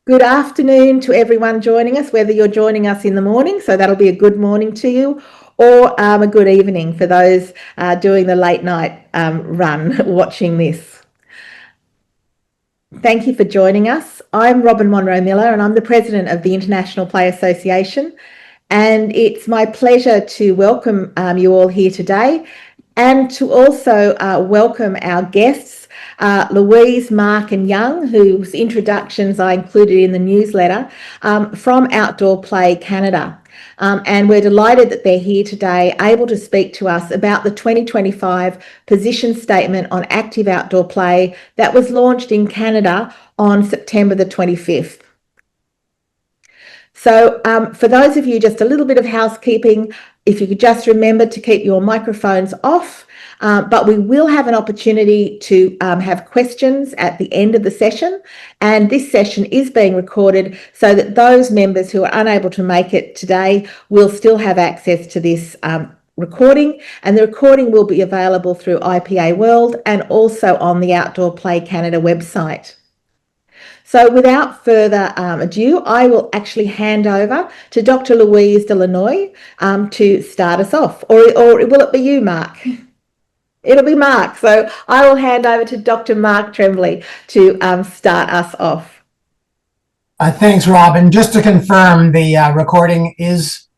Good afternoon to everyone joining us, whether you're joining us in the morning, so that'll be a good morning to you, or a good evening for those doing the late night run watching this. Thank you for joining us. I'm Robin Monroe-Miller and I'm the President of the International Play Association, and it's my pleasure to welcome you all here today and to also welcome our guests, Louise, Mark and Young, whose introductions I included in the newsletter, from Outdoor Play Canada. And we're delighted that they're here today, able to speak to us about the 2025 position statement on active outdoor play that was launched in Canada on September the 25th. So for those of you, just a little bit of housekeeping, if you could just remember to keep your microphones off, but we will have an opportunity to have questions at the end of the session, and this session is being recorded so that those members who are unable to make it today will still have access to this recording, and the recording will be available through IPA World and also on the Outdoor Play Canada website. So without further ado, I will actually hand over to Dr. Louise Delanoy to start us off. Or will it be you, Mark? It'll be Mark. So I will hand over to Dr. Mark Tremblay to start us off. Thanks, Robin. Just to confirm, the recording it's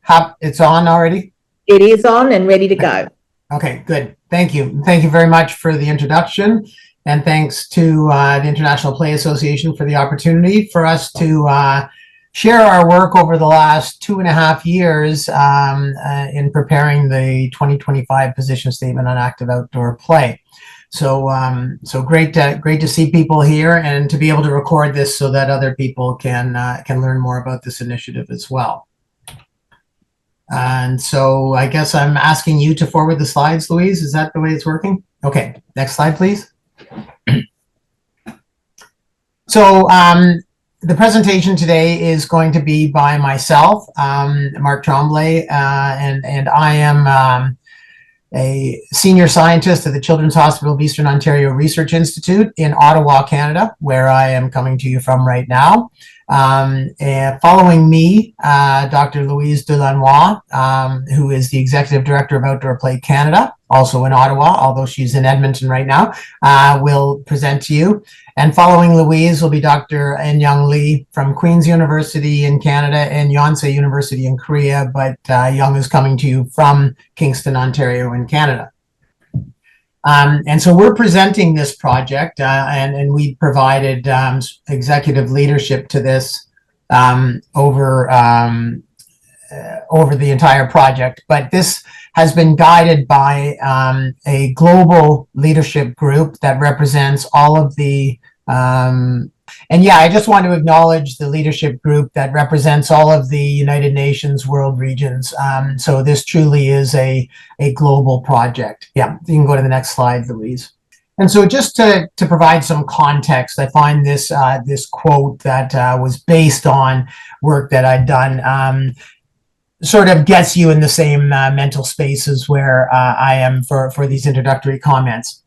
on already? It is on and ready to go. Okay, good. Thank you. Thank you very much for the introduction. And thanks to the International Play Association for the opportunity for us to share our work over the last 2.5 years in preparing the 2025 position statement on active outdoor play. So great to see people here and to be able to record this so that other people can learn more about this initiative as well. And so I guess I'm asking you to forward the slides, Louise. Is that the way it's working? Okay, next slide, please. So the presentation today is going to be by myself, Mark Tremblay, and I am a senior scientist at the Children's Hospital of Eastern Ontario Research Institute in Ottawa, Canada, where I am coming to you from right now. And following me, Dr. Louise Delanoy, who is the Executive Director of Outdoor Play Canada, also in Ottawa, although she's in Edmonton right now, will present to you. And following Louise will be Dr. Young Lee from Queen's University in Canada and Yonsei University in Korea, but Young is coming to you from Kingston, Ontario in Canada. And so we're presenting this project and we provided executive leadership to this over the entire project. But this has been guided by a global leadership group that represents all of the and yeah, I just want to acknowledge the leadership group that represents all of the United Nations world regions. So this truly is a global project. Yeah, you can go to the next slide, Louise. And so just to provide some context, I find this this quote that was based on work that I'd done sort of gets you in the same mental spaces where I am for these introductory comments.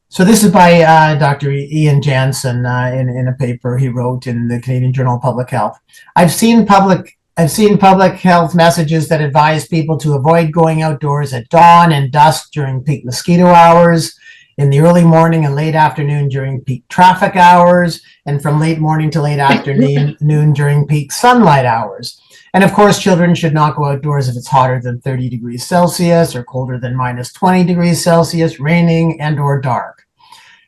So this is by Dr. Ian Jansen in a paper he wrote in the Canadian Journal of Public Health. I've seen public health messages that advise people to avoid going outdoors at dawn and dusk during peak mosquito hours, in the early morning and late afternoon during peak traffic hours, and from late morning to late afternoon during peak sunlight hours. And of course, children should not go outdoors if it's hotter than 30 degrees Celsius or colder than -20 degrees Celsius, raining and or dark.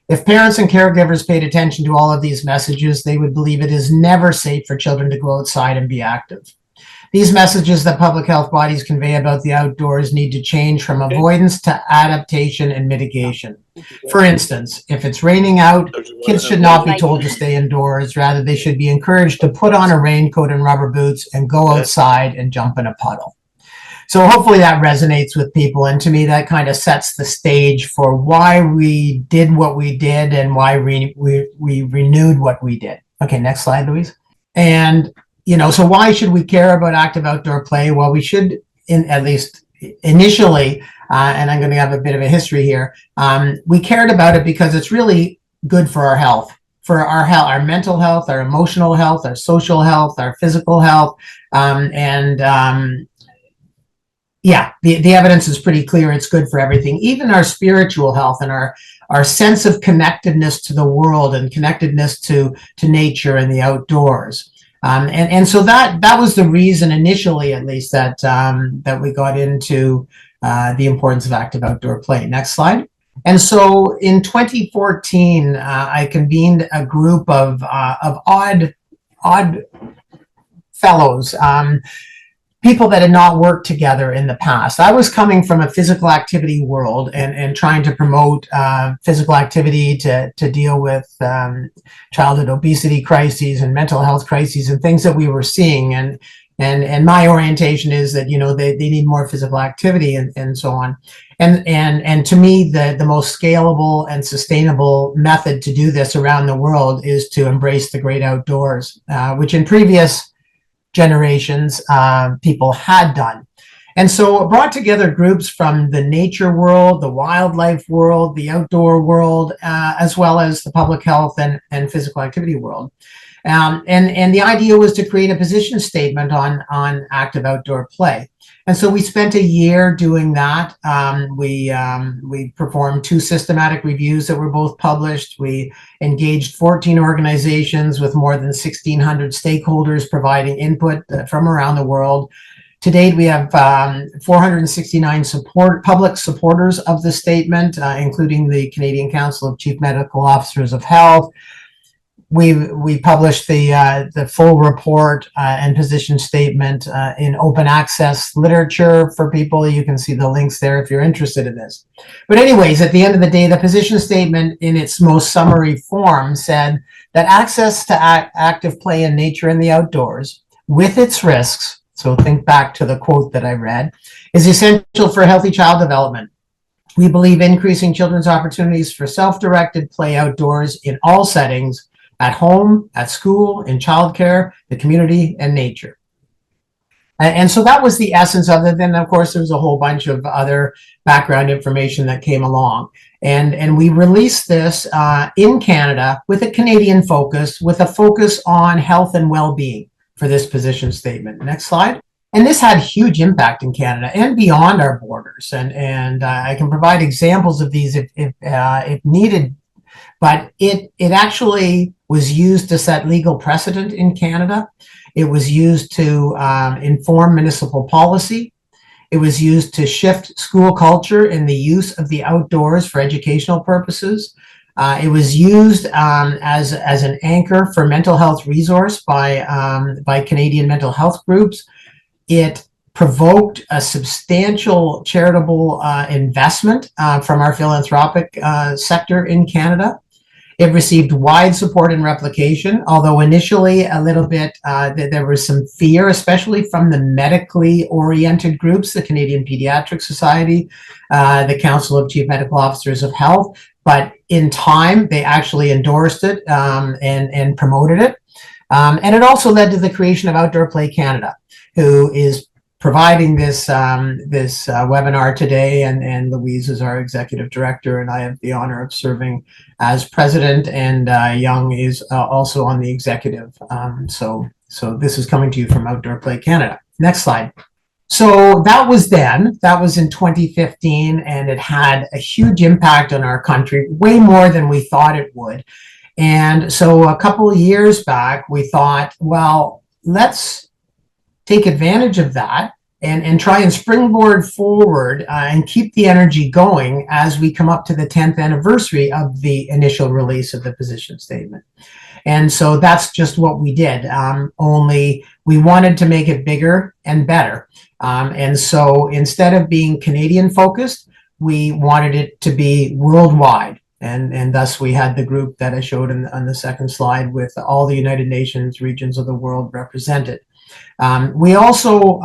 If parents and caregivers paid attention to all of these messages, they would believe it is never safe for children to go outside and be active. These messages that public health bodies convey about the outdoors need to change from avoidance to adaptation and mitigation. For instance, if it's raining out, kids should not be told to stay indoors. Rather, they should be encouraged to put on a raincoat and rubber boots and go outside and jump in a puddle. So hopefully that resonates with people, and to me that kind of sets the stage for why we did what we did and why we renewed what we did. Okay, next slide, Louise. And so why should we care about active outdoor play? Well, we should, at least initially, and I'm going to have a bit of a history here. We cared about it because it's really good for our health. for our health, our mental health, our emotional health, our social health, our physical health. Yeah, the evidence is pretty clear. It's good for everything, even our spiritual health and our sense of connectedness to the world and connectedness to nature and the outdoors. And so that was the reason initially, at least, that we got into the importance of active outdoor play. Next slide. And so in 2014, I convened a group of odd fellows, people that had not worked together in the past. I was coming from a physical activity world and trying to promote physical activity to deal with childhood obesity crises and mental health crises and things that we were seeing. And my orientation is that, they need more physical activity and so on. And to me, the most scalable and sustainable method to do this around the world is to embrace the great outdoors, which in previous generations people had done. And so it brought together groups from the nature world, the wildlife world, the outdoor world, as well as the public health and physical activity world. And the idea was to create a position statement on active outdoor play. And so we spent a year doing that. We performed 2 systematic reviews that were both published. We engaged 14 organizations with more than 1,600 stakeholders providing input from around the world. To date, we have 469 public supporters of the statement, including the Canadian Council of Chief Medical Officers of Health. We published the full report and position statement in open access literature for people. You can see the links there if you're interested in this. But anyways, at the end of the day, the position statement in its most summary form said that access to active play in nature and the outdoors, with its risks, so think back to the quote that I read, is essential for healthy child development. We believe increasing children's opportunities for self-directed play outdoors in all settings, at home, at school, in childcare, the community, and nature. And so that was the essence of it. Then, of course, there was a whole bunch of other background information that came along. And we released this in Canada with a Canadian focus, with a focus on health and well-being for this position statement. Next slide. And this had huge impact in Canada and beyond our borders. And I can provide examples of these if needed. But it actually was used to set legal precedent in Canada. It was used to inform municipal policy. It was used to shift school culture in the use of the outdoors for educational purposes. It was used as an anchor for mental health resource by Canadian mental health groups. It provoked a substantial charitable investment from our philanthropic sector in Canada. It received wide support and replication, although initially a little bit, there was some fear, especially from the medically oriented groups, the Canadian Pediatric Society, the Council of Chief Medical Officers of Health. But in time, they actually endorsed it and promoted it. And it also led to the creation of Outdoor Play Canada, who is providing this webinar today, and Louise is our executive director, and I have the honor of serving as president, and Young is also on the executive. So this is coming to you from Outdoor Play Canada. Next slide. So that was in 2015, and it had a huge impact on our country, way more than we thought it would. And so a couple of years back, we thought, well, let's take advantage of that and try and springboard forward and keep the energy going as we come up to the 10th anniversary of the initial release of the position statement. And so that's just what we did, only we wanted to make it bigger and better. And so instead of being Canadian focused, we wanted it to be worldwide. And thus we had the group that I showed on the second slide with all the United Nations regions of the world represented. We also,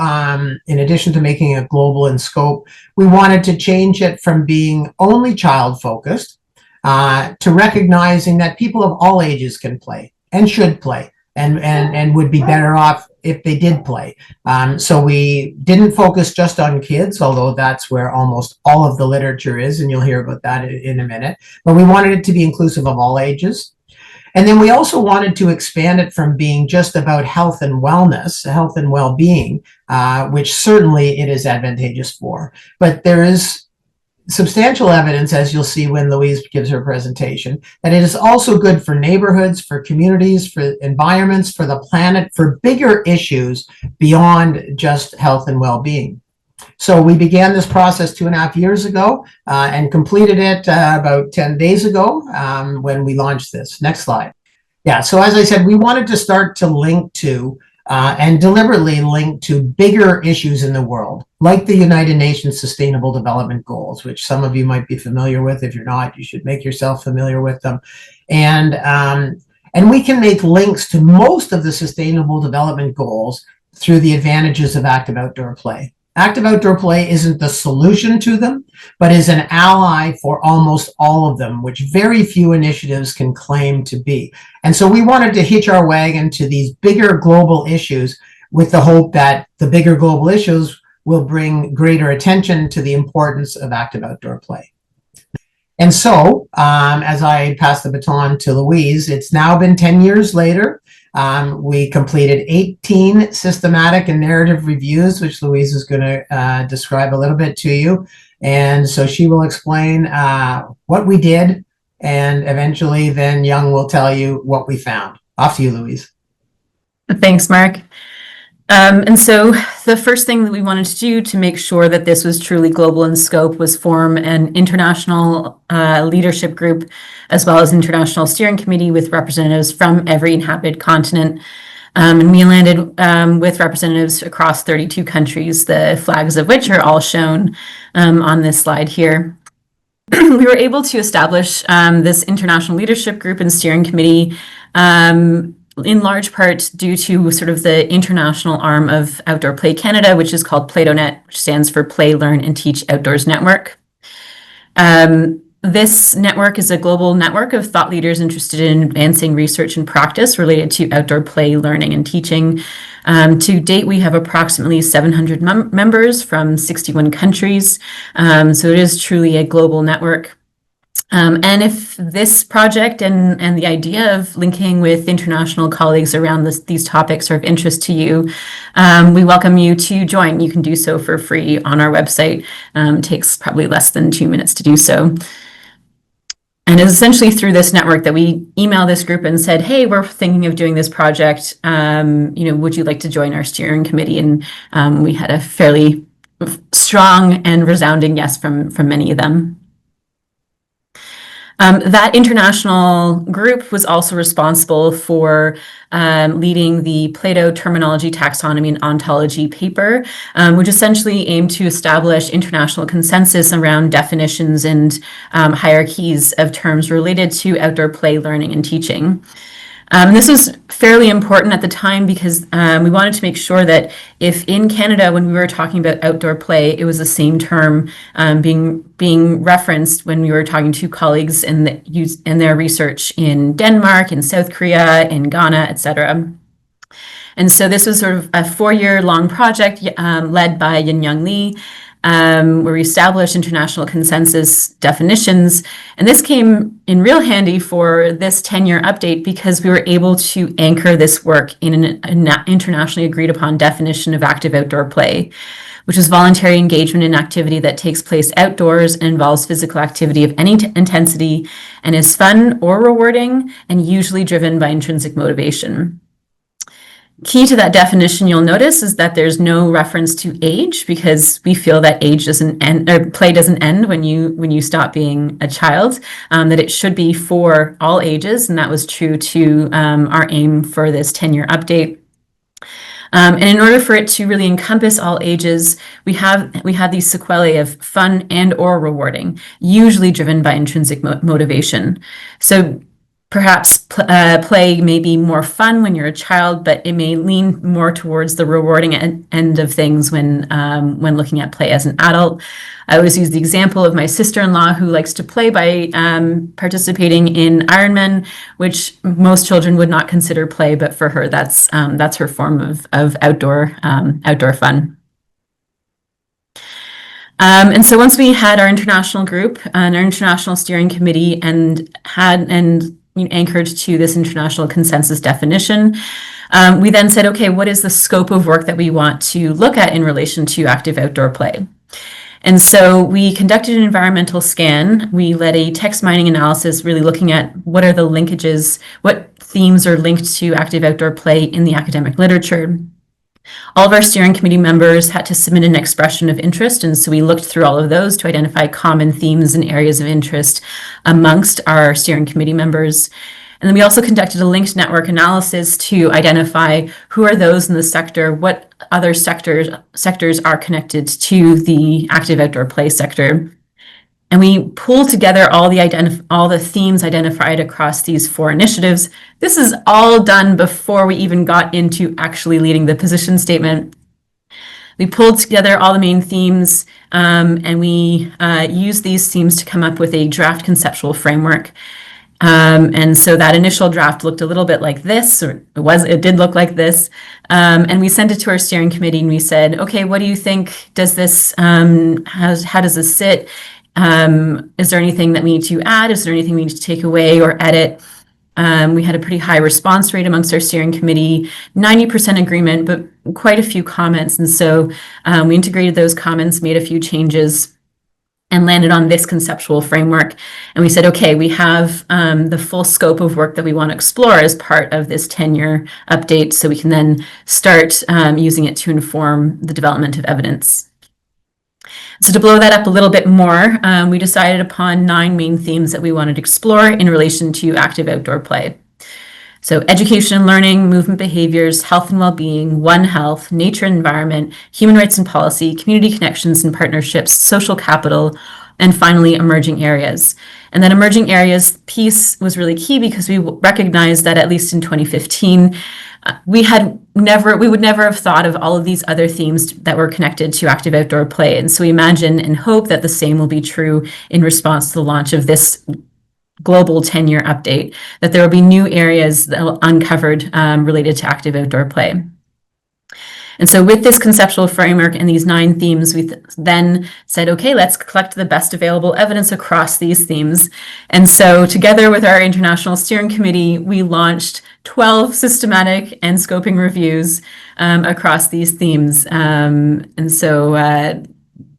in addition to making it global in scope, we wanted to change it from being only child focused to recognizing that people of all ages can play and should play and would be better off if they did play. So we didn't focus just on kids, although that's where almost all of the literature is, and you'll hear about that in a minute. But we wanted it to be inclusive of all ages. And then we also wanted to expand it from being just about health and wellness, health and well-being, which certainly it is advantageous for. But there is substantial evidence, as you'll see when Louise gives her presentation, that it is also good for neighborhoods, for communities, for environments, for the planet, for bigger issues beyond just health and well-being. So we began this process 2.5 years ago and completed it about 10 days ago when we launched this. Next slide. Yeah, so as I said, we wanted to start to link to and deliberately link to bigger issues in the world, like the United Nations Sustainable Development Goals, which some of you might be familiar with. If you're not, you should make yourself familiar with them. And we can make links to most of the Sustainable Development Goals through the advantages of active outdoor play. Active outdoor play isn't the solution to them, but is an ally for almost all of them, which very few initiatives can claim to be. And so we wanted to hitch our wagon to these bigger global issues with the hope that the bigger global issues will bring greater attention to the importance of active outdoor play. And so, as I pass the baton to Louise, it's now been 10 years later. We completed 18 systematic and narrative reviews, which Louise is going to describe a little bit to you. And so she will explain what we did, and eventually then Young will tell you what we found. Off to you, Louise. Thanks, Mark. And so the first thing that we wanted to do to make sure that this was truly global in scope was form an international leadership group, as well as international steering committee with representatives from every inhabited continent. And we landed with representatives across 32 countries, the flags of which are all shown on this slide here. We were able to establish this international leadership group and steering committee in large part due to sort of the international arm of Outdoor Play Canada, which is called PlatoNet, which stands for Play, Learn, and Teach Outdoors Network. This network is a global network of thought leaders interested in advancing research and practice related to outdoor play, learning, and teaching. To date, we have approximately 700 members from 61 countries, so it is truly a global network. And if this project and the idea of linking with international colleagues around these topics are of interest to you, we welcome you to join. You can do so for free on our website. Takes probably less than 2 minutes to do so. And it's essentially through this network that we emailed this group and said, hey, we're thinking of doing this project. Would you like to join our steering committee? And we had a fairly strong and resounding yes from many of them. That international group was also responsible for leading the Plato Terminology, Taxonomy, and Ontology paper, which essentially aimed to establish international consensus around definitions and hierarchies of terms related to outdoor play, learning, and teaching. This was fairly important at the time because we wanted to make sure that if in Canada, when we were talking about outdoor play, it was the same term being referenced when we were talking to colleagues in their research in Denmark, in South Korea, in Ghana, etc. And so this was sort of a 4-year-long project led by Yin-Young Lee, where we established international consensus definitions. And this came in real handy for this 10-year update because we were able to anchor this work in an internationally agreed upon definition of active outdoor play, which is voluntary engagement in activity that takes place outdoors and involves physical activity of any intensity and is fun or rewarding and usually driven by intrinsic motivation. Key to that definition, you'll notice, is that there's no reference to age because we feel that age doesn't end, or play doesn't end when you stop being a child, that it should be for all ages, and that was true to our aim for this 10-year update. And in order for it to really encompass all ages, we had these sequelae of fun and or rewarding, usually driven by intrinsic motivation. So perhaps play may be more fun when you're a child, but it may lean more towards the rewarding end of things when looking at play as an adult. I always use the example of my sister-in-law who likes to play by participating in Ironman, which most children would not consider play, but for her, that's her form of outdoor fun. And so once we had our international group and our international steering committee and anchored to this international consensus definition. We then said, okay, what is the scope of work that we want to look at in relation to active outdoor play? And so we conducted an environmental scan. We led a text mining analysis, really looking at what are the linkages, what themes are linked to active outdoor play in the academic literature. All of our steering committee members had to submit an expression of interest, and so we looked through all of those to identify common themes and areas of interest amongst our steering committee members. And then we also conducted a linked network analysis to identify who are those in the sector, what other sectors are connected to the active outdoor play sector. And we pulled together all the themes identified across these 4 initiatives. This is all done before we even got into actually leading the position statement. We pulled together all the main themes, and we used these themes to come up with a draft conceptual framework. And so that initial draft looked a little bit like this, or it did look like this. And we sent it to our steering committee and we said, okay, what do you think? Does this, how does this sit? Is there anything that we need to add? Is there anything we need to take away or edit? We had a pretty high response rate amongst our steering committee, 90% agreement, but quite a few comments. And so we integrated those comments, made a few changes, and landed on this conceptual framework. And we said, okay, we have the full scope of work that we want to explore as part of this 10-year update, so we can then start using it to inform the development of evidence. So to blow that up a little bit more, we decided upon 9 main themes that we wanted to explore in relation to active outdoor play. So education and learning, movement behaviors, health and well-being, One Health, nature and environment, human rights and policy, community connections and partnerships, social capital, and finally, emerging areas. And that emerging areas piece was really key because we recognized that at least in 2015, we would never have thought of all of these other themes that were connected to active outdoor play. And so we imagine and hope that the same will be true in response to the launch of this global 10-year update, that there will be new areas that will uncovered related to active outdoor play. And so with this conceptual framework and these 9 themes, we then said, okay, let's collect the best available evidence across these themes. And so together with our international steering committee, we launched 12 systematic and scoping reviews across these themes. And so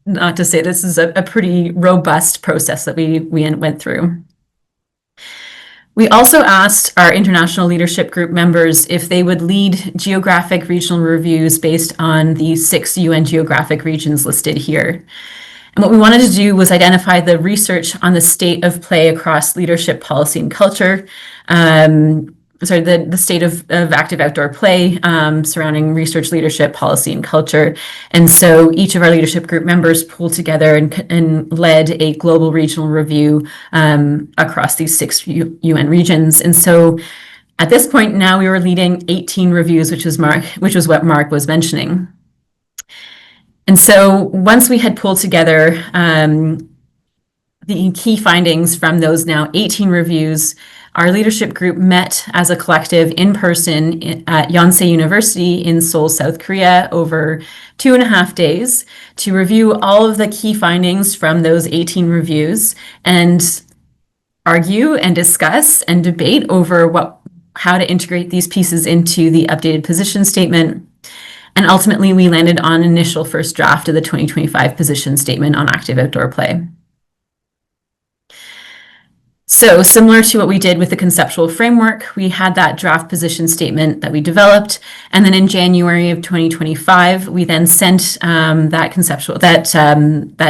not to say this is a pretty robust process that we went through. We also asked our international leadership group members if they would lead geographic regional reviews based on the 6 UN geographic regions listed here. And what we wanted to do was identify the research on the state of play across leadership, policy, and culture. The state of active outdoor play surrounding research, leadership, policy, and culture. And so each of our leadership group members pulled together and led a global regional review across these 6 UN regions. And so at this point now we were leading 18 reviews, which was what Mark was mentioning. And so once we had pulled together the key findings from those now 18 reviews, our leadership group met as a collective in person at Yonsei University in Seoul, South Korea, over 2.5 days to review all of the key findings from those 18 reviews and argue and discuss and debate over how to integrate these pieces into the updated position statement. And ultimately, we landed on initial first draft of the 2025 position statement on active outdoor play. So similar to what we did with the conceptual framework, we had that draft position statement that we developed. And then in January of 2025, we then sent that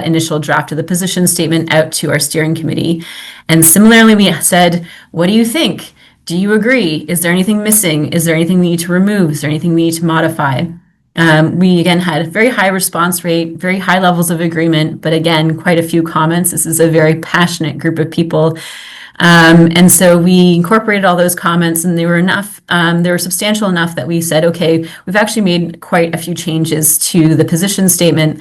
initial draft of the position statement out to our steering committee. And similarly, we said, what do you think? Do you agree? Is there anything missing? Is there anything we need to remove? Is there anything we need to modify? We again had a very high response rate, very high levels of agreement, but again, quite a few comments. This is a very passionate group of people. And so we incorporated all those comments, and they were substantial enough that we said, okay, we've actually made quite a few changes to the position statement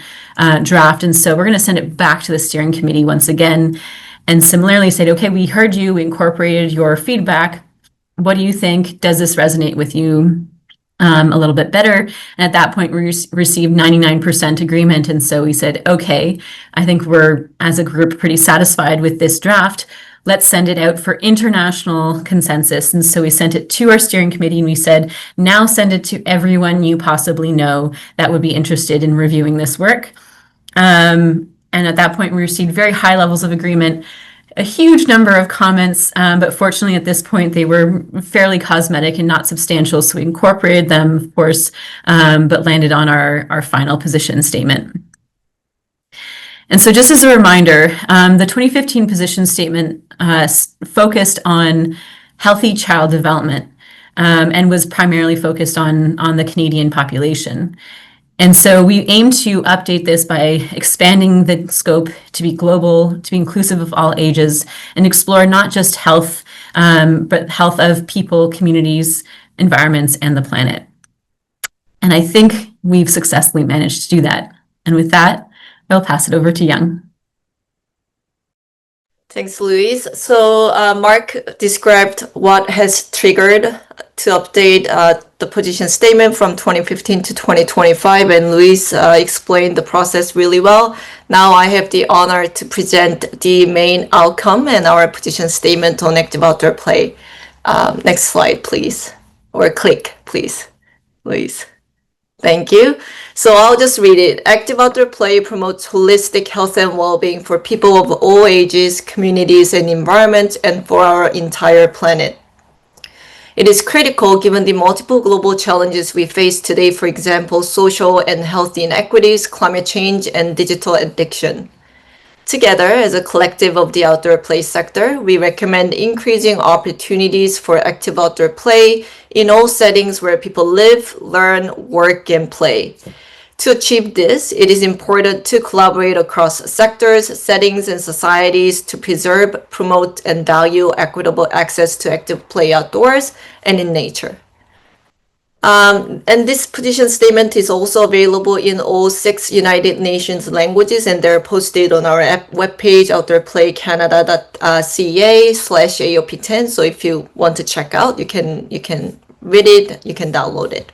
draft. And so we're going to send it back to the steering committee once again, and similarly said, okay, we heard you, we incorporated your feedback. What do you think? Does this resonate with you a little bit better? And at that point, we received 99% agreement. And so we said, okay, I think we're, as a group, pretty satisfied with this draft. let's send it out for international consensus. And so we sent it to our steering committee and we said, now send it to everyone you possibly know that would be interested in reviewing this work. And at that point, we received very high levels of agreement, a huge number of comments, but fortunately at this point, they were fairly cosmetic and not substantial. So we incorporated them, of course, but landed on our final position statement. And so just as a reminder, the 2015 position statement focused on healthy child development and was primarily focused on the Canadian population. And so we aim to update this by expanding the scope to be global, to be inclusive of all ages, and explore not just health, but health of people, communities, environments, and the planet. And I think we've successfully managed to do that. And with that, I'll pass it over to Young. Thanks, Louise. So Mark described what has triggered to update the position statement from 2015 to 2025, and Louise explained the process really well. Now I have the honor to present the main outcome and our position statement on active outdoor play. Next slide, please, or click, please, Louise. Thank you. So I'll just read it. Active outdoor play promotes holistic health and well-being for people of all ages, communities, and environments, and for our entire planet. It is critical given the multiple global challenges we face today, for example, social and health inequities, climate change, and digital addiction. Together, as a collective of the outdoor play sector, we recommend increasing opportunities for active outdoor play in all settings where people live, learn, work, and play. To achieve this, it is important to collaborate across sectors, settings, and societies to preserve, promote, and value equitable access to active play outdoors and in nature. And this position statement is also available in all 6 United Nations languages, and they're posted on our webpage, outdoorplaycanada.ca/AOP10. So if you want to check out, you can read it, you can download it.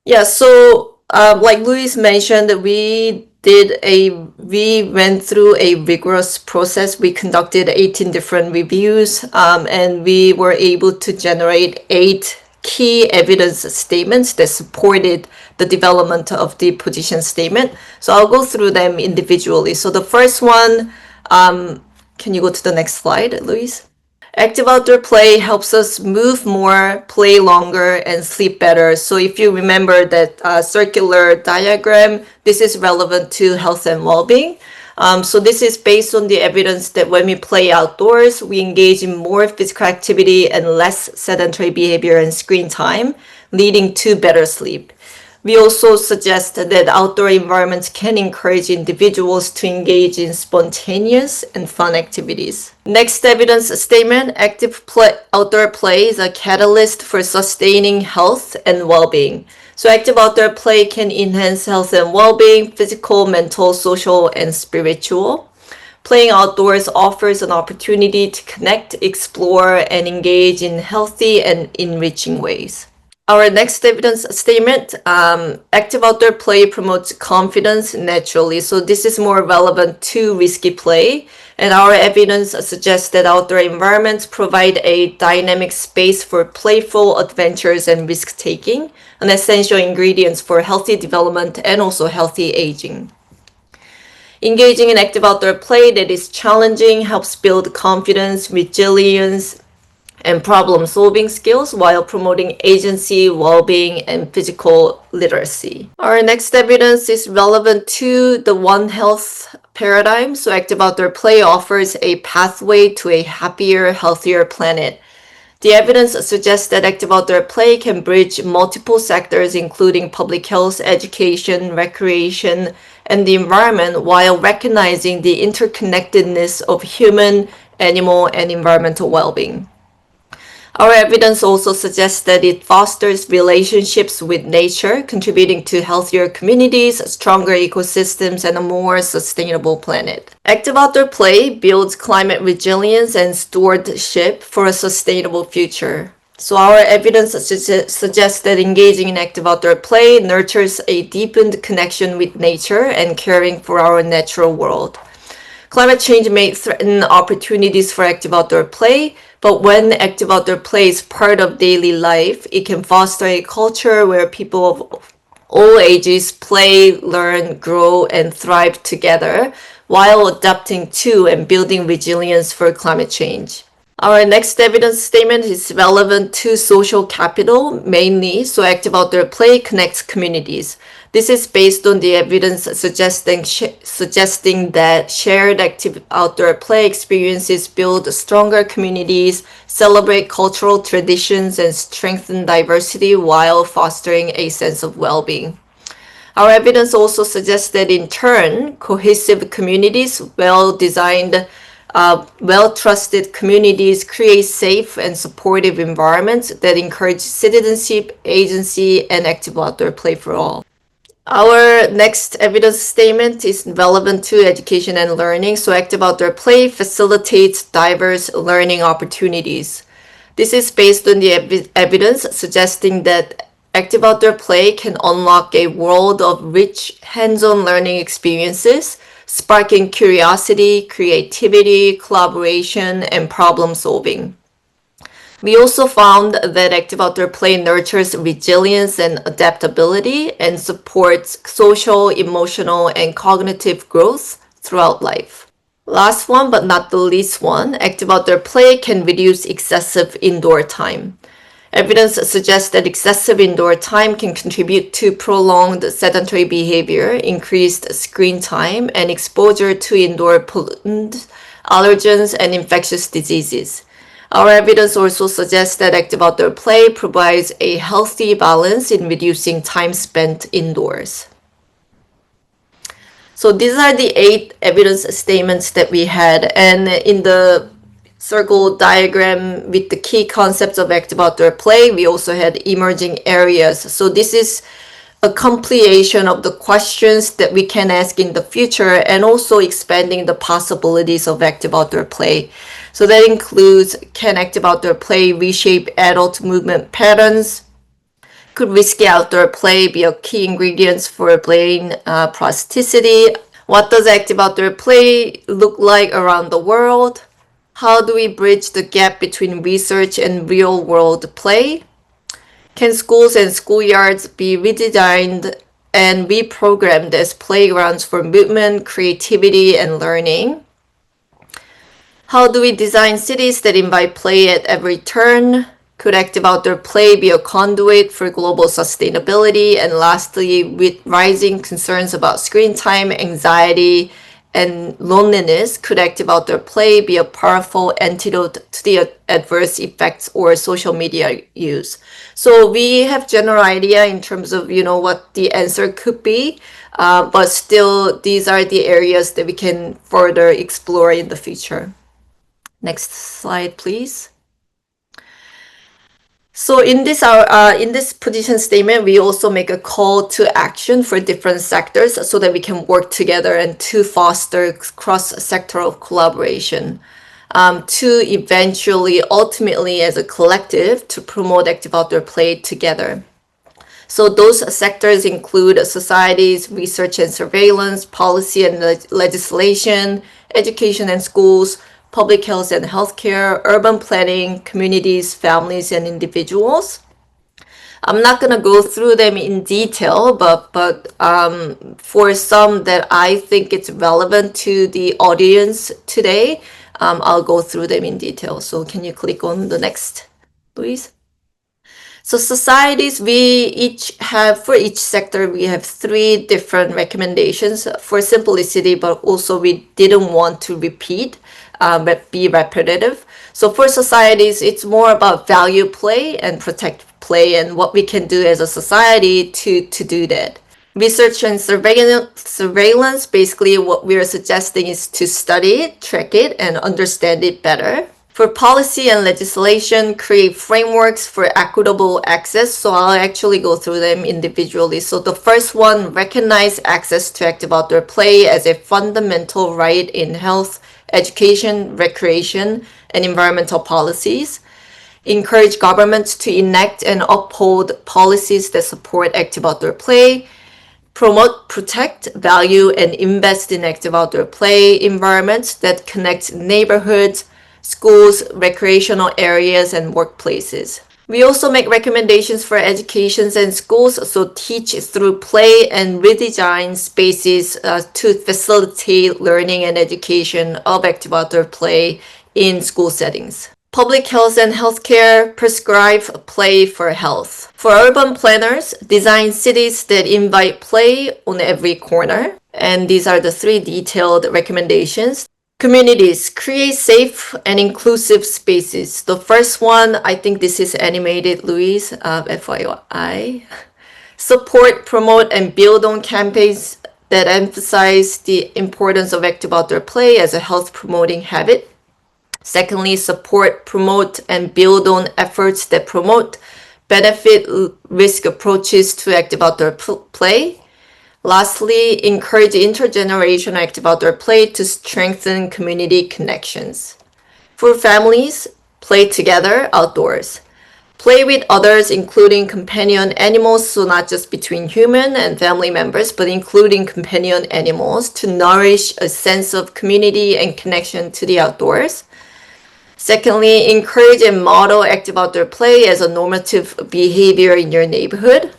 Yeah, so like Louise mentioned, we went through a rigorous process. We conducted 18 different reviews, and we were able to generate 8 key evidence statements that supported the development of the position statement. So I'll go through them individually. So the first one, can you go to the next slide, Louise? Active outdoor play helps us move more, play longer, and sleep better. So if you remember that circular diagram, this is relevant to health and well-being. So this is based on the evidence that when we play outdoors, we engage in more physical activity and less sedentary behavior and screen time, leading to better sleep. We also suggest that outdoor environments can encourage individuals to engage in spontaneous and fun activities. Next evidence statement, outdoor play is a catalyst for sustaining health and well-being. So active outdoor play can enhance health and well-being, physical, mental, social, and spiritual. Playing outdoors offers an opportunity to connect, explore, and engage in healthy and enriching ways. Our next evidence statement, active outdoor play promotes confidence naturally. So this is more relevant to risky play. And our evidence suggests that outdoor environments provide a dynamic space for playful adventures and risk-taking, an essential ingredient for healthy development and also healthy aging. Engaging in active outdoor play that is challenging helps build confidence, resilience, and problem-solving skills while promoting agency, well-being, and physical literacy. Our next evidence is relevant to the One Health paradigm. So active outdoor play offers a pathway to a happier, healthier planet. The evidence suggests that active outdoor play can bridge multiple sectors, including public health, education, recreation, and the environment, while recognizing the interconnectedness of human, animal, and environmental well-being. Our evidence also suggests that it fosters relationships with nature, contributing to healthier communities, stronger ecosystems, and a more sustainable planet. Active outdoor play builds climate resilience and stewardship for a sustainable future. So our evidence suggests that engaging in active outdoor play nurtures a deepened connection with nature and caring for our natural world. Climate change may threaten opportunities for active outdoor play, but when active outdoor play is part of daily life, it can foster a culture where people of all ages play, learn, grow, and thrive together while adapting to and building resilience for climate change. Our next evidence statement is relevant to social capital mainly, so active outdoor play connects communities. This is based on the evidence suggesting that shared active outdoor play experiences build stronger communities, celebrate cultural traditions, and strengthen diversity while fostering a sense of well-being. Our evidence also suggests that in turn, cohesive communities, well-designed, well-trusted communities create safe and supportive environments that encourage citizenship, agency, and active outdoor play for all. Our next evidence statement is relevant to education and learning. So active outdoor play facilitates diverse learning opportunities. This is based on the evidence suggesting that active outdoor play can unlock a world of rich hands-on learning experiences, sparking curiosity, creativity, collaboration, and problem solving. We also found that active outdoor play nurtures resilience and adaptability and supports social, emotional, and cognitive growth throughout life. Last one, but not the least one, active outdoor play can reduce excessive indoor time. Evidence suggests that excessive indoor time can contribute to prolonged sedentary behavior, increased screen time, and exposure to indoor pollutants, allergens, and infectious diseases. Our evidence also suggests that active outdoor play provides a healthy balance in reducing time spent indoors. So these are the 8 evidence statements that we had, and in the circle diagram with the key concepts of active outdoor play, we also had emerging areas. So this is a compilation of the questions that we can ask in the future and also expanding the possibilities of active outdoor play. So that includes, can active outdoor play reshape adult movement patterns? Could risky outdoor play be a key ingredient for brain plasticity? What does active outdoor play look like around the world? How do we bridge the gap between research and real-world play? Can schools and schoolyards be redesigned and reprogrammed as playgrounds for movement, creativity, and learning? How do we design cities that invite play at every turn? Could active outdoor play be a conduit for global sustainability? And lastly, with rising concerns about screen time, anxiety, and loneliness, could active outdoor play be a powerful antidote to the adverse effects or social media use? So we have general idea in terms of, what the answer could be, but still these are the areas that we can further explore in the future. Next slide, please. So in this position statement, we also make a call to action for different sectors so that we can work together and to foster cross-sectoral collaboration, to eventually, ultimately, as a collective, to promote active outdoor play together. So those sectors include societies, research and surveillance, policy and legislation, education and schools, public health and healthcare, urban planning, communities, families, and individuals. I'm not going to go through them in detail, but for some that I think it's relevant to the audience today, I'll go through them in detail. So can you click on the next, please? So societies, we each have, for each sector, we have 3 different recommendations for simplicity, but also we didn't want to repeat, but be repetitive. So for societies, it's more about value play and protect play and what we can do as a society to do that. Research and surveillance, basically what we are suggesting is to study it, track it, and understand it better. For policy and legislation, create frameworks for equitable access. So I'll actually go through them individually. So the first one, recognize access to active outdoor play as a fundamental right in health, education, recreation, and environmental policies. Encourage governments to enact and uphold policies that support active outdoor play. promote, protect, value, and invest in active outdoor play environments that connect neighborhoods, schools, recreational areas, and workplaces. We also make recommendations for educations and schools, so teach through play and redesign spaces to facilitate learning and education of active outdoor play in school settings. Public health and healthcare prescribe play for health. For urban planners, design cities that invite play on every corner. And these are the 3 detailed recommendations. Communities, create safe and inclusive spaces. The first one, I think this is animated, Luis, FYI. Support, promote, and build on campaigns that emphasize the importance of active outdoor play as a health promoting habit. Secondly, support, promote, and build on efforts that promote benefit risk approaches to active outdoor play. Lastly, encourage intergenerational active outdoor play to strengthen community connections. For families, play together outdoors. Play with others, including companion animals, so not just between human and family members, but including companion animals to nourish a sense of community and connection to the outdoors. Secondly, encourage and model active outdoor play as a normative behavior in your neighborhood.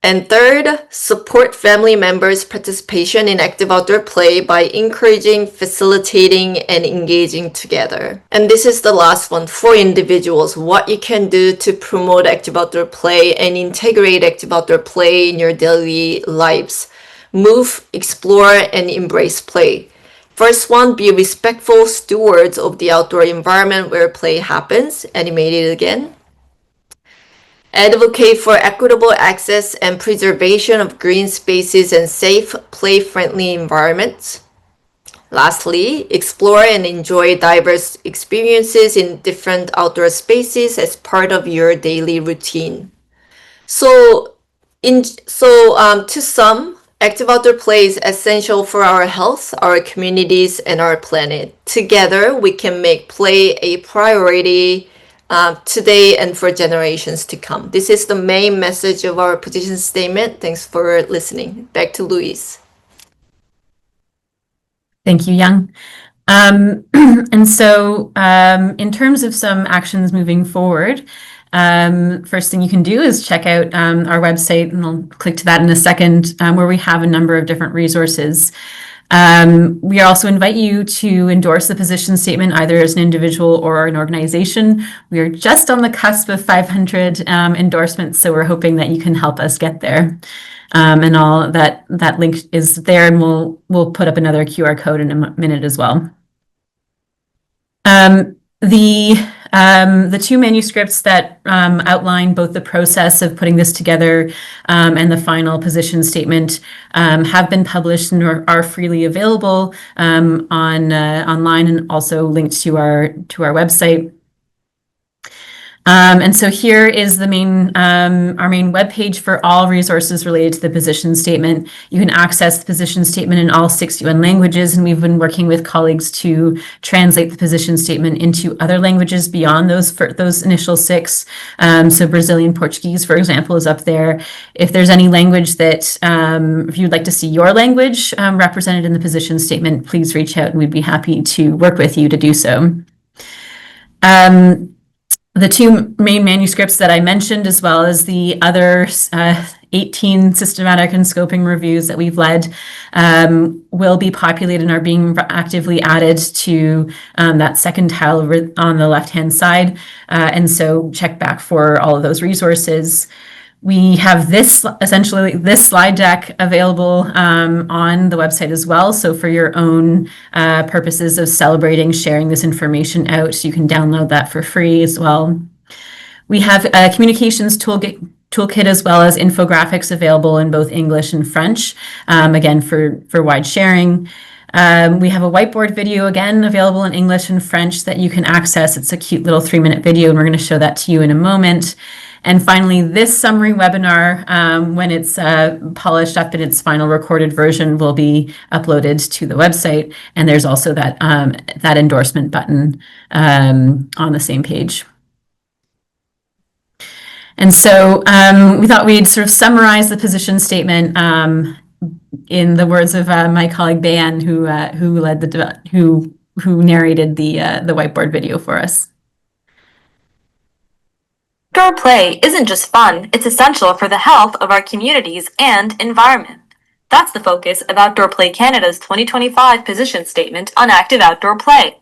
And third, support family members' participation in active outdoor play by encouraging, facilitating, and engaging together. And this is the last one for individuals, what you can do to promote active outdoor play and integrate active outdoor play in your daily lives. Move, explore, and embrace play. First one, be respectful stewards of the outdoor environment where play happens. Animated again. Advocate for equitable access and preservation of green spaces and safe, play-friendly environments. Lastly, explore and enjoy diverse experiences in different outdoor spaces as part of your daily routine. To sum, active outdoor play is essential for our health, our communities, and our planet. Together, we can make play a priority today and for generations to come. This is the main message of our position statement. Thanks for listening. Back to Luis. Thank you, Young. And so in terms of some actions moving forward, first thing you can do is check out our website, and I'll click to that in a second, where we have a number of different resources. We also invite you to endorse the position statement either as an individual or an organization. We are just on the cusp of 500 endorsements, so we're hoping that you can help us get there. And all that link is there, and we'll put up another QR code in a minute as well. The 2 manuscripts that outline both the process of putting this together and the final position statement have been published and are freely available online, and also linked to our website. And so here is the our main webpage for all resources related to the position statement. You can access the position statement in all 6 UN languages, and we've been working with colleagues to translate the position statement into other languages beyond those initial 6. So Brazilian Portuguese, for example, is up there. If there's any language that, if you'd like to see your language represented in the position statement, please reach out and we'd be happy to work with you to do so. The 2 main manuscripts that I mentioned, as well as the other 18 systematic and scoping reviews that we've led, will be populated and are being actively added to that second tile on the left-hand side. And so check back for all of those resources. We have essentially this slide deck available on the website as well. So for your own purposes of celebrating, sharing this information out, you can download that for free as well. We have a communications toolkit as well as infographics available in both English and French, again, for wide sharing. We have a whiteboard video, again, available in English and French that you can access. It's a cute little 3-minute video, and we're going to show that to you in a moment. And finally, this summary webinar, when it's polished up in its final recorded version, will be uploaded to the website. And there's also that endorsement button on the same page. And so we thought we'd sort of summarize the position statement in the words of my colleague Bayan, who narrated the whiteboard video for us. Outdoor play isn't just fun, it's essential for the health of our communities and environment. That's the focus of Outdoor Play Canada's 2025 position statement on active outdoor play.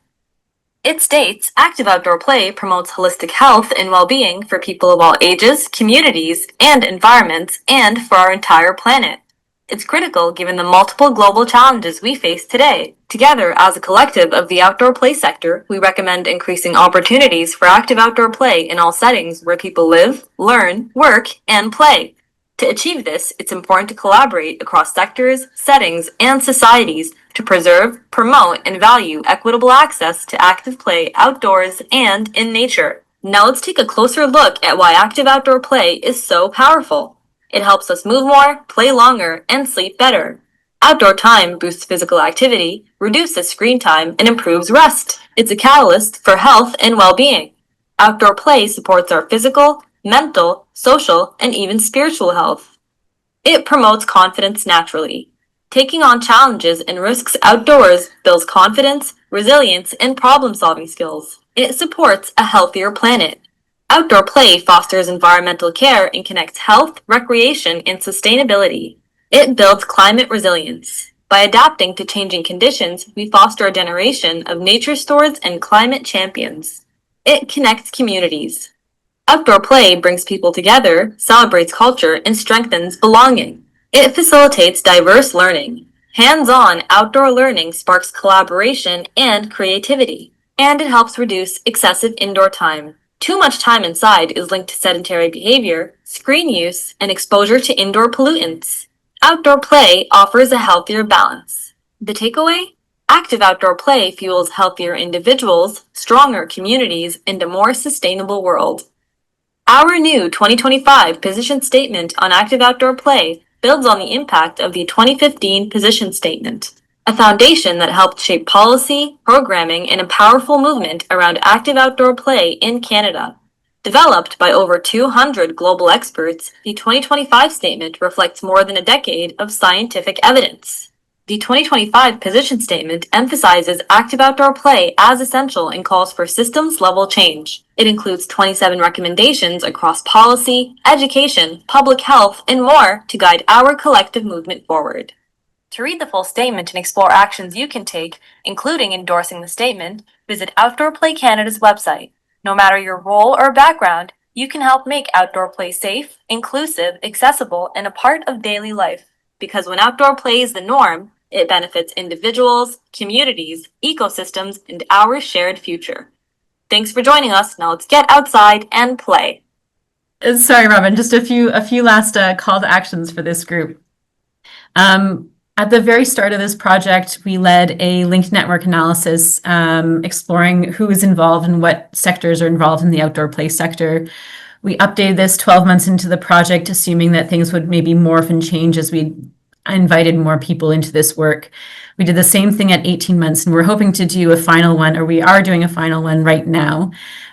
It states, active outdoor play promotes holistic health and well-being for people of all ages, communities, and environments, and for our entire planet. It's critical given the multiple global challenges we face today. Together, as a collective of the outdoor play sector, we recommend increasing opportunities for active outdoor play in all settings where people live, learn, work, and play. To achieve this, it's important to collaborate across sectors, settings, and societies to preserve, promote, and value equitable access to active play outdoors and in nature. Now let's take a closer look at why active outdoor play is so powerful. It helps us move more, play longer, and sleep better. Outdoor time boosts physical activity, reduces screen time, and improves rest. It's a catalyst for health and well-being. Outdoor play supports our physical, mental, social, and even spiritual health. It promotes confidence naturally. Taking on challenges and risks outdoors builds confidence, resilience, and problem-solving skills. It supports a healthier planet. Outdoor play fosters environmental care and connects health, recreation, and sustainability. It builds climate resilience. By adapting to changing conditions, we foster a generation of nature stewards and climate champions. It connects communities. Outdoor play brings people together, celebrates culture, and strengthens belonging. It facilitates diverse learning. Hands-on outdoor learning sparks collaboration and creativity. And it helps reduce excessive indoor time. Too much time inside is linked to sedentary behavior, screen use, and exposure to indoor pollutants. Outdoor play offers a healthier balance. The takeaway? Active outdoor play fuels healthier individuals, stronger communities, and a more sustainable world. Our new 2025 position statement on active outdoor play builds on the impact of the 2015 position statement, a foundation that helped shape policy, programming, and a powerful movement around active outdoor play in Canada. Developed by over 200 global experts, the 2025 statement reflects more than a decade of scientific evidence. The 2025 position statement emphasizes active outdoor play as essential and calls for systems-level change. It includes 27 recommendations across policy, education, public health, and more to guide our collective movement forward. To read the full statement and explore actions you can take, including endorsing the statement, visit Outdoor Play Canada's website. No matter your role or background, you can help make outdoor play safe, inclusive, accessible, and a part of daily life. Because when outdoor play is the norm, it benefits individuals, communities, ecosystems, and our shared future. Thanks for joining us. Now let's get outside and play. Sorry, Robin, just a few last call to actions for this group. At the very start of this project, we led a linked network analysis exploring who is involved and what sectors are involved in the outdoor play sector. We updated this 12 months into the project, assuming that things would maybe morph and change as we invited more people into this work. We did the same thing at 18 months, and we're hoping to do a final one, or we are doing a final one right now.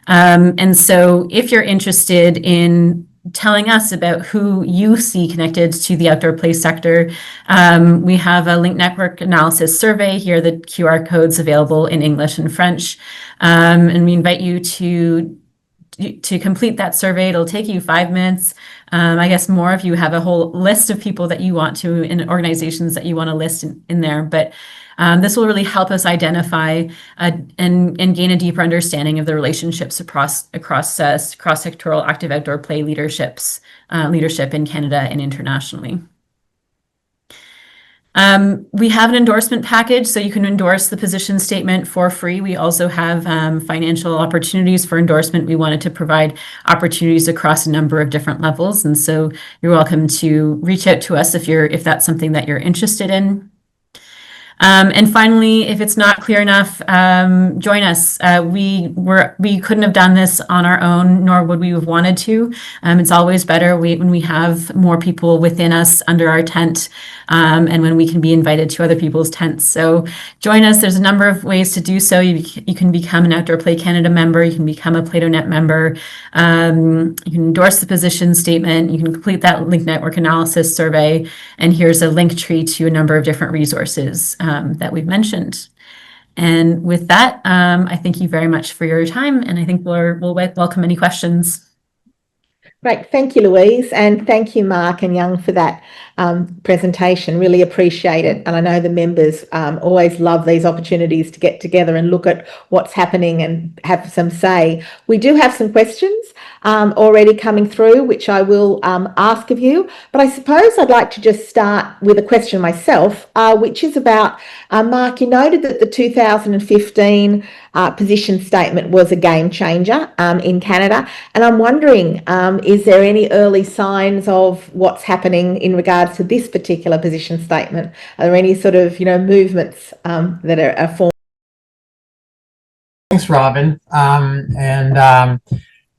And so if you're interested in telling us about who you see connected to the outdoor play sector, we have a linked network analysis survey here, the QR codes available in English and French. And we invite you to complete that survey. It'll take you 5 minutes. I guess more if you have a whole list of people that you want to, and organizations that you want to list in there. But this will really help us identify and gain a deeper understanding of the relationships across cross-sectoral active outdoor play leadership in Canada and internationally. We have an endorsement package, so you can endorse the position statement for free. We also have financial opportunities for endorsement. We wanted to provide opportunities across a number of different levels, and so you're welcome to reach out to us if that's something that you're interested in. And finally, if it's not clear enough, join us. We couldn't have done this on our own, nor would we have wanted to. It's always better when we have more people within us under our tent, and when we can be invited to other people's tents. So join us. There's a number of ways to do so. You can become an Outdoor Play Canada member. You can become a PlatoNet member. You can endorse the position statement. You can complete that link network analysis survey. And here's a link tree to a number of different resources that we've mentioned. And with that, I thank you very much for your time, and I think we'll welcome any questions. Great. Thank you, Louise. And thank you, Mark and Young, for that presentation. Really appreciate it. And I know the members always love these opportunities to get together and look at what's happening and have some say. We do have some questions already coming through, which I will ask of you. But I suppose I'd like to just start with a question myself, which is about, Mark, you noted that the 2015 position statement was a game changer in Canada. And I'm wondering, is there any early signs of what's happening in regards to this particular position statement? Are there any sort of, movements that are forming? Thanks, Robin.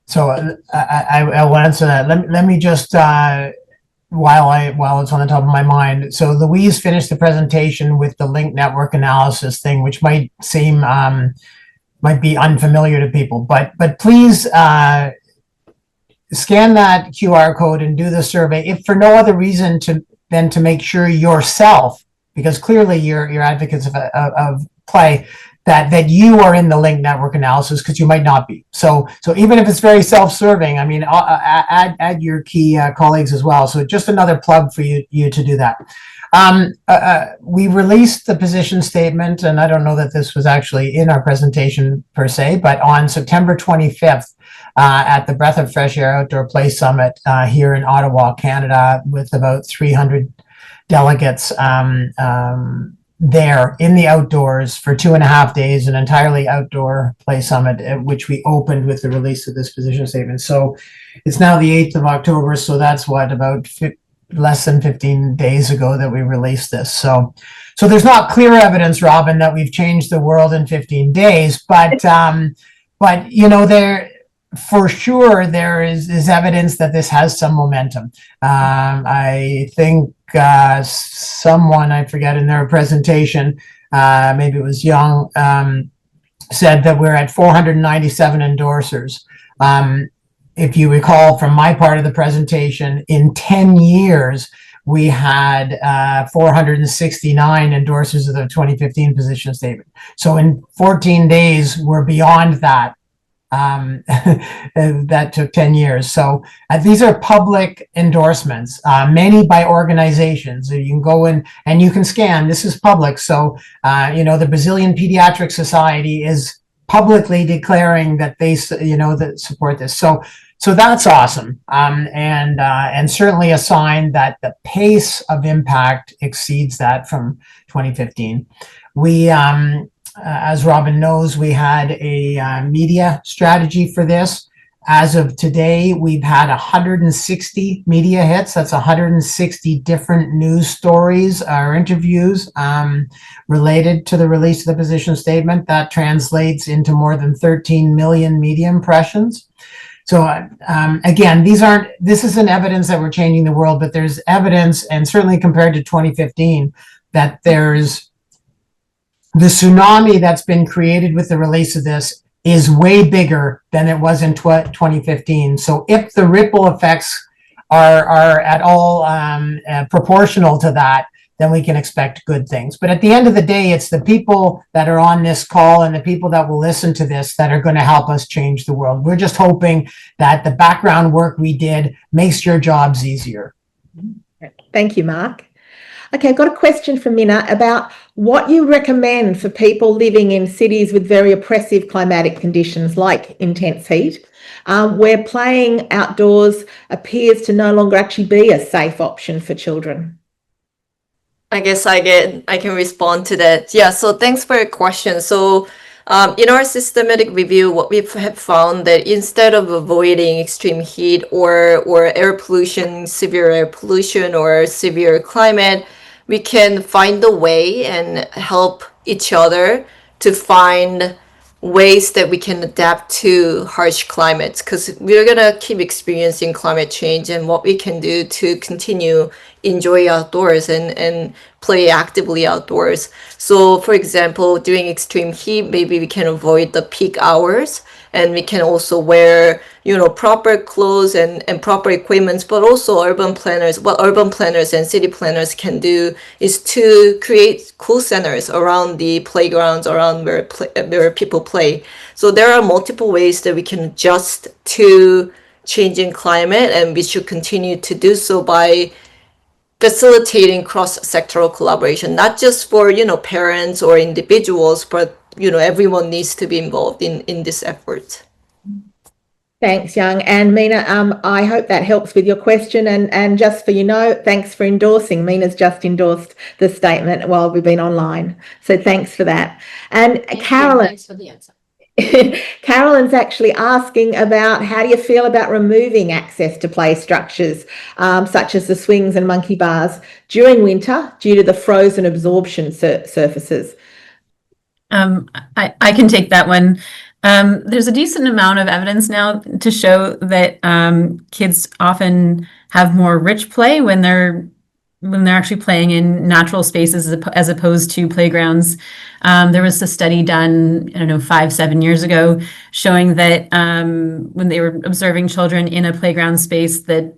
So I will answer that. Let me just while it's on the top of my mind. So Louise finished the presentation with the link network analysis thing, which might seem might be unfamiliar to people, but please scan that QR code and do the survey, if for no other reason than to make sure yourself, because clearly you're advocates of play, that you are in the link network analysis, because you might not be. So even if it's very self-serving, I mean, add your key colleagues as well. So just another plug for you to do that. We released the position statement, and I don't know that this was actually in our presentation per se, but on September 25th at the Breath of Fresh Air Outdoor Play Summit here in Ottawa, Canada, with about 300 delegates there in the outdoors for 2.5 days, an entirely outdoor play summit, which we opened with the release of this position statement. So it's now the 8th of October. So that's what, about less than 15 days ago that we released this. So there's not clear evidence, Robin, that we've changed the world in 15 days, but there, for sure, there is evidence that this has some momentum. I think someone, I forget, in their presentation, maybe it was Young, said that we're at 497 endorsers. If you recall from my part of the presentation, in 10 years, we had 469 endorsers of the 2015 position statement. So in 14 days, we're beyond that. That took 10 years. So these are public endorsements, many by organizations. So you can go in and you can scan. This is public. So, the Brazilian Pediatric Society is publicly declaring that they, that support this. So that's awesome. And certainly a sign that the pace of impact exceeds that from 2015. We, as Robin knows, we had a media strategy for this. As of today, we've had 160 media hits. That's 160 different news stories or interviews related to the release of the position statement. That translates into more than 13 million media impressions. So again, this isn't evidence that we're changing the world, but there's evidence, and certainly compared to 2015, that there's the tsunami that's been created with the release of this is way bigger than it was in 2015. So if the ripple effects are at all proportional to that, then we can expect good things. But at the end of the day, it's the people that are on this call and the people that will listen to this that are going to help us change the world. We're just hoping that the background work we did makes your jobs easier. Thank you, Mark. Okay, I've got a question from Minna about what you recommend for people living in cities with very oppressive climatic conditions like intense heat, where playing outdoors appears to no longer actually be a safe option for children. I guess I can respond to that. Yeah, so thanks for your question. So in our systematic review, what we have found that instead of avoiding extreme heat or air pollution, severe air pollution or severe climate, we can find a way and help each other to find ways that we can adapt to harsh climates, because we're gonna keep experiencing climate change, and what we can do to continue enjoy outdoors and play actively outdoors. So for example, during extreme heat, maybe we can avoid the peak hours, and we can also wear, you know, proper clothes and proper equipments. But also what urban planners and city planners can do is to create cool centers around the playgrounds, around where people play. So there are multiple ways that we can adjust to changing climate, and we should continue to do so by facilitating cross-sectoral collaboration, not just for, you know, parents or individuals, but, you know, everyone needs to be involved in this effort. Thanks, Young. And Mina, I hope that helps with your question. And just for you know, thanks for endorsing. Mina's just endorsed the statement while we've been online. So thanks for that. And Carolyn. Thanks for the answer. Carolyn's actually asking about how do you feel about removing access to play structures such as the swings and monkey bars during winter due to the frozen absorption surfaces? I can take that one. There's a decent amount of evidence now to show that kids often have more rich play when they're actually playing in natural spaces as opposed to playgrounds. There was a study done, I don't know, 5-7 years ago, showing that when they were observing children in a playground space, that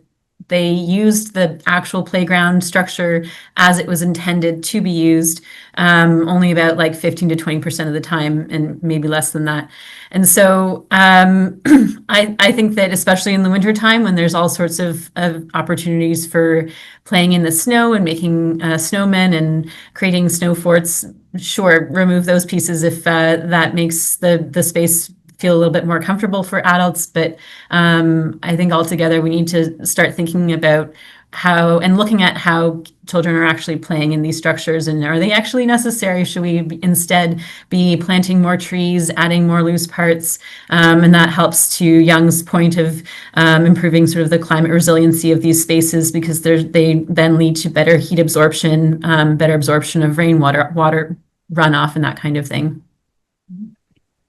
they used the actual playground structure as it was intended to be used, only about like 15 to 20% of the time, and maybe less than that. And so I think that especially in the wintertime, when there's all sorts of opportunities for playing in the snow and making snowmen and creating snow forts, sure, remove those pieces if that makes the space feel a little bit more comfortable for adults. But I think altogether we need to start thinking about how and looking at how children are actually playing in these structures, and are they actually necessary? Should we instead be planting more trees, adding more loose parts? And that helps to Young's point of improving sort of the climate resiliency of these spaces, because they then lead to better heat absorption, better absorption of rainwater, water runoff, and that kind of thing.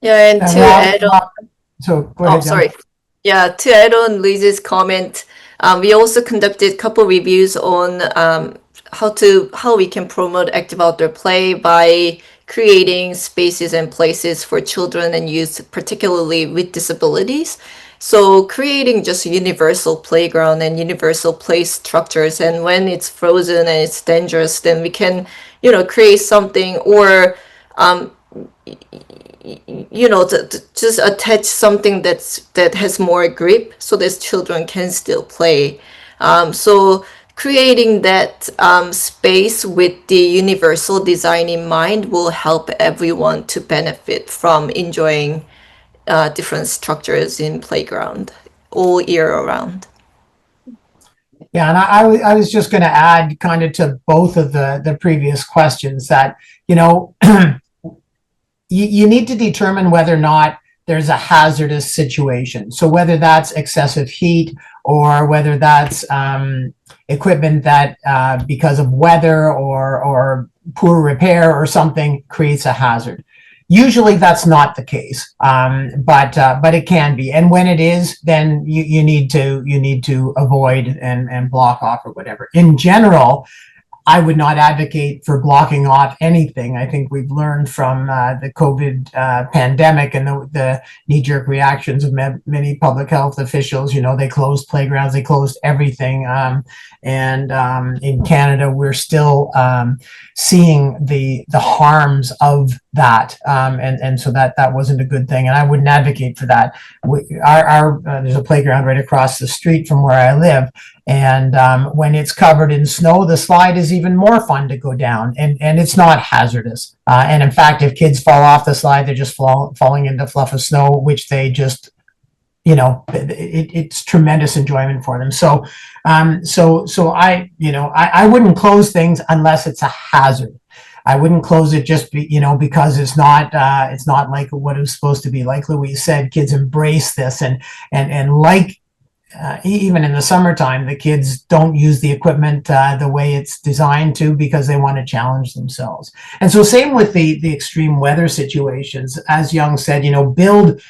Yeah, and to add on, So go ahead, Jen. sorry. Yeah, to add on Lisa's comment, we also conducted a couple reviews on how we can promote active outdoor play by creating spaces and places for children and youth, particularly with disabilities. So creating just a universal playground and universal play structures, and when it's frozen and it's dangerous, then we can, you know, create something, or you know, to just attach something that has more grip so that children can still play. So creating that space with the universal design in mind will help everyone to benefit from enjoying different structures in playground all year around. Yeah, and I was just going to add kind of to both of the previous questions that, you know, you need to determine whether or not there's a hazardous situation. So whether that's excessive heat, or whether that's equipment that because of weather or poor repair or something creates a hazard. Usually that's not the case, but it can be. And when it is, then you need to avoid and block off or whatever. In general, I would not advocate for blocking off anything. I think we've learned from the COVID pandemic and the knee-jerk reactions of many public health officials. You know, they closed playgrounds, they closed everything. And in Canada, we're still seeing the harms of that. And so that wasn't a good thing. And I wouldn't advocate for that. There's a playground right across the street from where I live. And when it's covered in snow, the slide is even more fun to go down, and it's not hazardous. And in fact, if kids fall off the slide, they're just falling into fluff of snow, which they just, you know, it's tremendous enjoyment for them. So I wouldn't close things unless it's a hazard. I wouldn't close it just because it's not like what it was supposed to be. Like Louise said, kids embrace this and like even in the summertime, the kids don't use the equipment the way it's designed to because they want to challenge themselves. And so same with the extreme weather situations. As Young said, build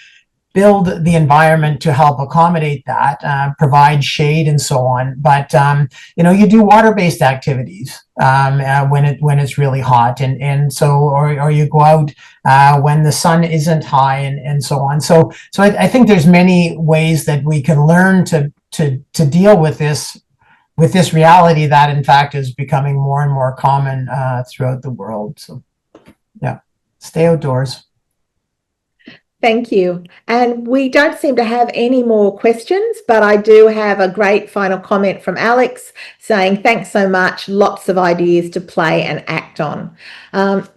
the environment to help accommodate that, provide shade and so on. But you do water-based activities when it's really hot, and so or you go out when the sun isn't high and so on. So I think there's many ways that we can learn to deal with this reality that in fact is becoming more and more common throughout the world. So yeah, stay outdoors. Thank you. And we don't seem to have any more questions, but I do have a great final comment from Alex saying, thanks so much, lots of ideas to play and act on.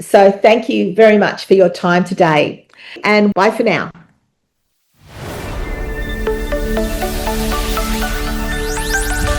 So thank you very much for your time today, and bye for now.